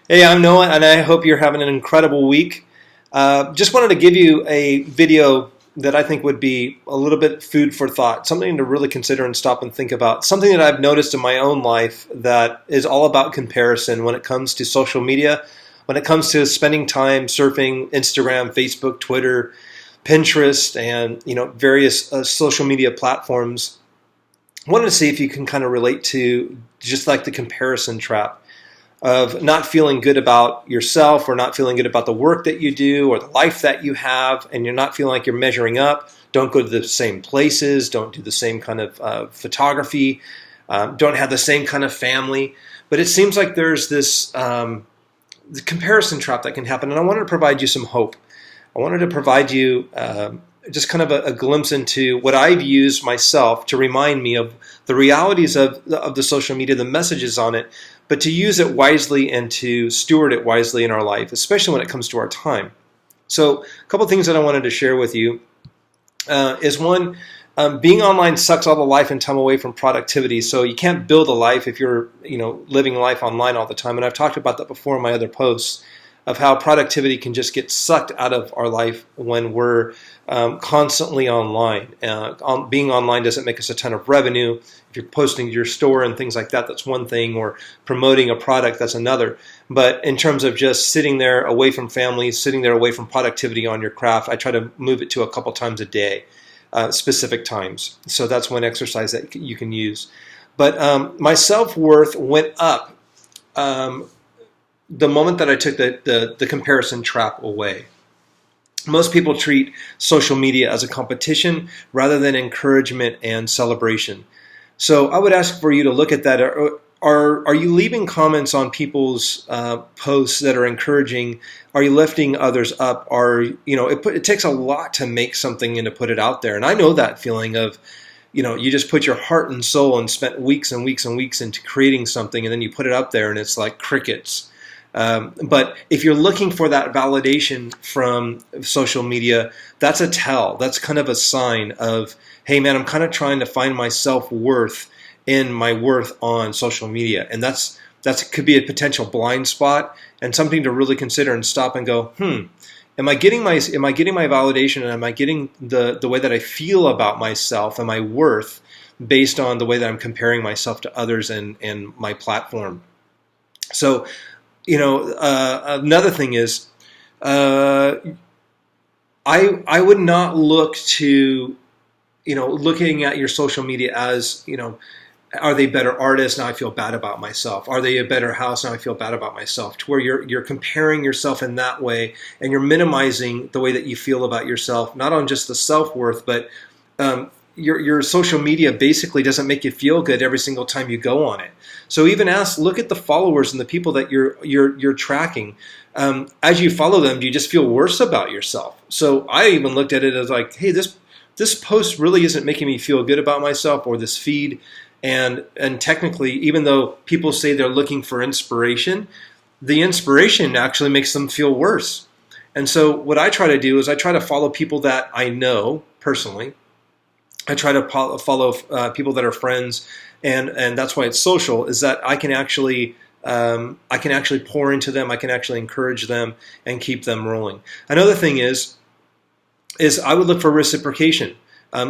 Hey, I'm Noah, and I hope you're having an incredible week. Just wanted to give you a video that I think would be a little bit food for thought, something to really consider and stop and think about. Something that I've noticed in my own life that is all about comparison when it comes to social media, when it comes to spending time surfing Instagram, Facebook, Twitter, Pinterest, and various social media platforms. I wanted to see if you can kind of relate to just like the comparison trap of not feeling good about yourself or not feeling good about the work that you do or the life that you have, and you're not feeling like you're measuring up. Don't go to the same places, don't do the same kind of photography, don't have the same kind of family. But it seems like there's this the comparison trap that can happen, and I wanted to provide you some hope. I wanted to provide you just kind of a glimpse into what I've used myself to remind me of the realities of the social media, the messages on it, but to use it wisely and to steward it wisely in our life, especially when it comes to our time. So a couple things that I wanted to share with you is one, being online sucks all the life and time away from productivity. So you can't build a life if you're living life online all the time. And I've talked about that before in my other posts of how productivity can just get sucked out of our life when we're constantly online. Being online doesn't make us a ton of revenue. If you're posting to your store and things like that, that's one thing, or promoting a product, that's another. But in terms of just sitting there away from family, sitting there away from productivity on your craft, I try to move it to a couple times a day, specific times. So that's one exercise that you can use. But my self-worth went up the moment that I took the comparison trap away. Most people treat social media as a competition rather than encouragement and celebration. So I would ask for you to look at that. Are you leaving comments on people's posts that are encouraging? Are you lifting others up? It takes a lot to make something and to put it out there. And I know that feeling of, you just put your heart and soul and spent weeks and weeks and weeks into creating something, and then you put it up there and it's like crickets. But if you're looking for that validation from social media, that's a tell. That's kind of a sign of, hey man, I'm kind of trying to find my self-worth in my worth on social media. And that's could be a potential blind spot and something to really consider and stop and go, am I getting my validation, and am I getting the way that I feel about myself and my worth based on the way that I'm comparing myself to others and my platform? So another thing is, I would not look to, looking at your social media as, are they better artists? Now I feel bad about myself. Are they a better house? Now I feel bad about myself. To where you're comparing yourself in that way, and you're minimizing the way that you feel about yourself, not on just the self-worth, but your social media basically doesn't make you feel good every single time you go on it. So even look at the followers and the people that you're tracking. As you follow them, do you just feel worse about yourself? So I even looked at it as like, hey, this post really isn't making me feel good about myself, or this feed. And technically, even though people say they're looking for inspiration, the inspiration actually makes them feel worse. And so what I try to do is I try to follow people that I know personally. I try to follow people that are friends, and that's why it's social, is that I can actually pour into them, I can actually encourage them and keep them rolling. Another thing is I would look for reciprocation.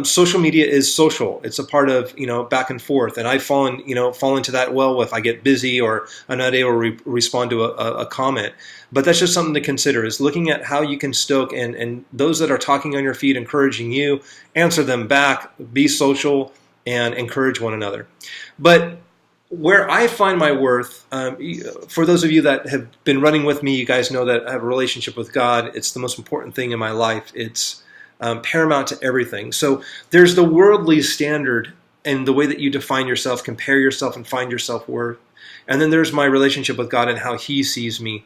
Social media is social. It's a part of, back and forth. And I've fallen into that well if I get busy or I'm not able to respond to a comment. But that's just something to consider, is looking at how you can stoke and those that are talking on your feed, encouraging you, answer them back, be social, and encourage one another. But where I find my worth, for those of you that have been running with me, you guys know that I have a relationship with God. It's the most important thing in my life. It's paramount to everything. So there's the worldly standard and the way that you define yourself, compare yourself, and find your self-worth. And then there's my relationship with God and how He sees me,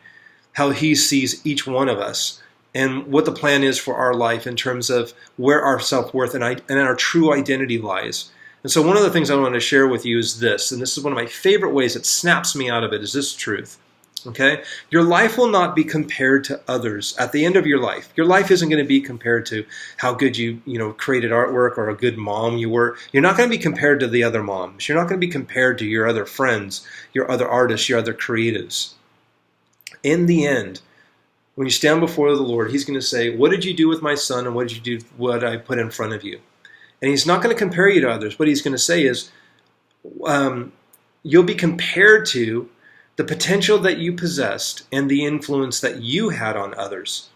how He sees each one of us, and what the plan is for our life in terms of where our self-worth and our true identity lies. And so one of the things I want to share with you is this, and this is one of my favorite ways that snaps me out of it, is this truth. Okay? Your life will not be compared to others at the end of your life. Your life isn't going to be compared to how good you created artwork or a good mom you were. You're not going to be compared to the other moms. You're not going to be compared to your other friends, your other artists, your other creatives. In the end, when you stand before the Lord, he's going to say, what did you do with my son, and what did you do what I put in front of you? And he's not going to compare you to others. What he's going to say is, you'll be compared to the potential that you possessed and the influence that you had on others.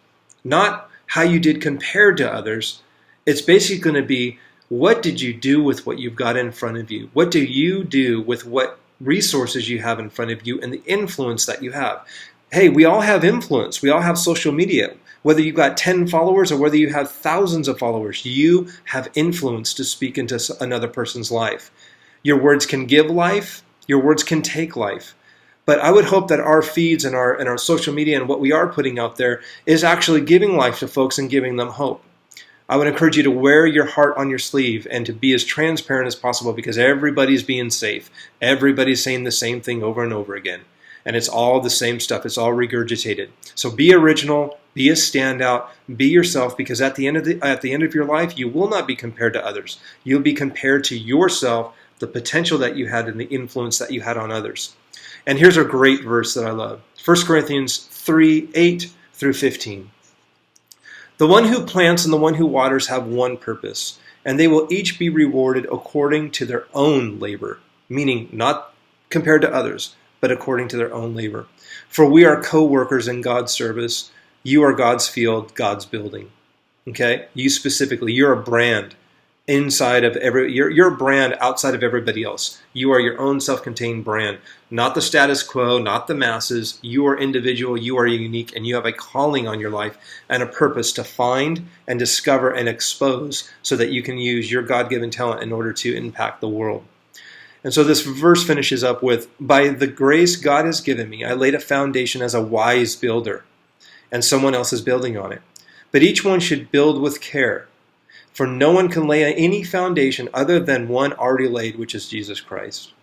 Not how you did compared to others. It's basically going to be, what did you do with what you've got in front of you? What do you do with what resources you have in front of you and the influence that you have? Hey, we all have influence. We all have social media. Whether you've got 10 followers or whether you have thousands of followers, you have influence to speak into another person's life. Your words can give life. Your words can take life. But I would hope that our feeds and our social media and what we are putting out there is actually giving life to folks and giving them hope. I would encourage you to wear your heart on your sleeve and to be as transparent as possible, because everybody's being safe. Everybody's saying the same thing over and over again. And it's all the same stuff. It's all regurgitated. So be original, be a standout, be yourself, because at the end of your life, you will not be compared to others. You'll be compared to yourself, the potential that you had and the influence that you had on others. And here's a great verse that I love. 1 Corinthians 3:8-15. The one who plants and the one who waters have one purpose, and they will each be rewarded according to their own labor, meaning not compared to others, but according to their own labor. For we are co-workers in God's service. You are God's field, God's building. Okay? You specifically, you're a brand inside of you're a brand outside of everybody else. You are your own self-contained brand, not the status quo, not the masses. You are individual, you are unique, and you have a calling on your life and a purpose to find and discover and expose so that you can use your God-given talent in order to impact the world. And so this verse finishes up with, by the grace God has given me, I laid a foundation as a wise builder, and someone else is building on it. But each one should build with care, for no one can lay any foundation other than one already laid, which is Jesus Christ.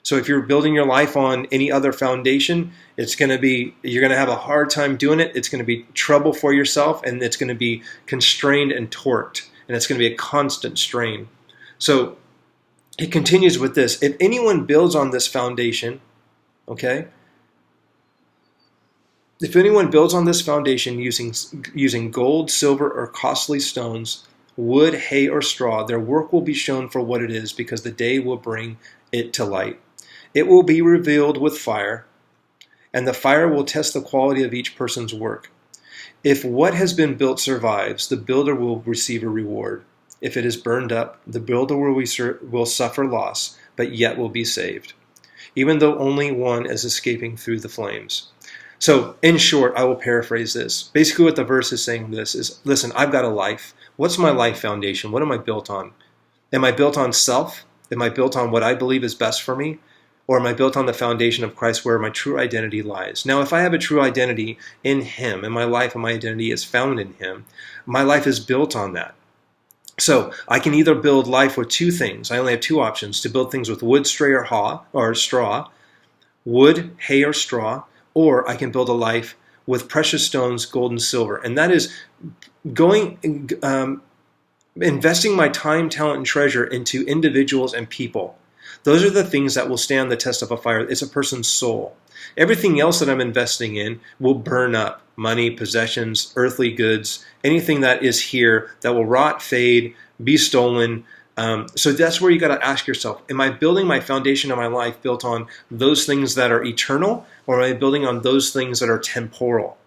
So if you're building your life on any other foundation, you're going to have a hard time doing it. It's going to be trouble for yourself, and it's going to be constrained and torqued, and it's going to be a constant strain. So it continues with this. If anyone builds on this foundation, okay? If anyone builds on this foundation using gold, silver, or costly stones, wood, hay, or straw, their work will be shown for what it is, because the day will bring it to light. It will be revealed with fire, and the fire will test the quality of each person's work. If what has been built survives, the builder will receive a reward. If it is burned up, the builder will suffer loss, but yet will be saved, even though only one is escaping through the flames. So, in short, I will paraphrase this. Basically what the verse is saying this is, listen, I've got a life. What's my life foundation? What am I built on? Am I built on self? Am I built on what I believe is best for me? Or am I built on the foundation of Christ, where my true identity lies? Now, if I have a true identity in Him, and my life and my identity is found in Him, my life is built on that. So I can either build life with two things. I only have two options: to build things with wood, straw, wood, hay, or straw, or I can build a life with precious stones, gold, and silver. And that is investing my time, talent, and treasure into individuals and people. Those are the things that will stand the test of a fire. It's a person's soul. Everything else that I'm investing in will burn up. Money, possessions, earthly goods, anything that is here that will rot, fade, be stolen. So that's where you got to ask yourself, am I building my foundation of my life built on those things that are eternal, or am I building on those things that are temporal?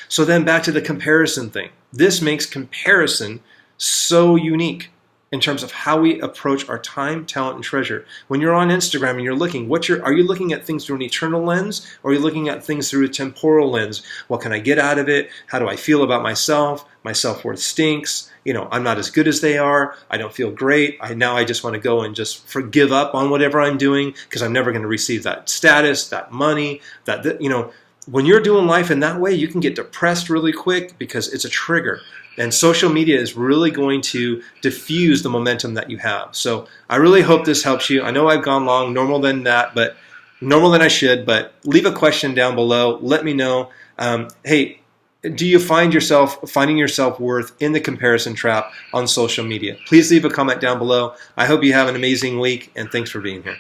So then back to the comparison thing. This makes comparison so unique in terms of how we approach our time, talent, and treasure. When you're on Instagram and you're looking, are you looking at things through an eternal lens, or are you looking at things through a temporal lens? What can I get out of it? How do I feel about myself? My self-worth stinks. I'm not as good as they are. I don't feel great. I just want to go and just give up on whatever I'm doing, because I'm never going to receive that status, that money, when you're doing life in that way, you can get depressed really quick, because it's a trigger. And social media is really going to diffuse the momentum that you have. So I really hope this helps you. I know I've gone long, normal than I should, but leave a question down below. Let me know. Hey, do you find yourself finding your self-worth in the comparison trap on social media? Please leave a comment down below. I hope you have an amazing week, and thanks for being here.